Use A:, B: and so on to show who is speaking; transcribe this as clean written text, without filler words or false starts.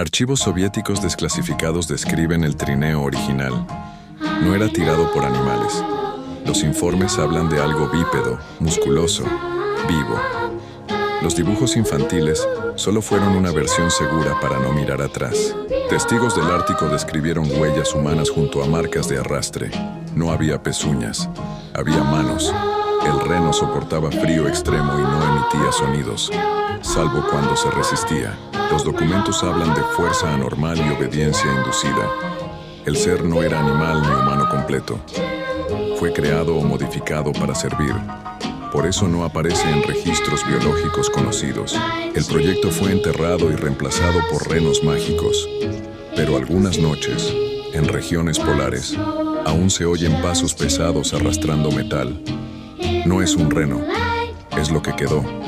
A: Archivos soviéticos desclasificados describen el trineo original. No era tirado por animales. Los informes hablan de algo bípedo, musculoso, vivo. Los dibujos infantiles solo fueron una versión segura para no mirar atrás. Testigos del Ártico describieron huellas humanas junto a marcas de arrastre. No había pezuñas, había manos. El reno soportaba frío extremo y no emitía sonidos, salvo cuando se resistía. Los documentos hablan de fuerza anormal y obediencia inducida. El ser no era animal ni humano completo. Fue creado o modificado para servir. Por eso no aparece en registros biológicos conocidos. El proyecto fue enterrado y reemplazado por renos mágicos. Pero algunas noches, en regiones polares, aún se oyen pasos pesados arrastrando metal. No es un reno, es lo que quedó.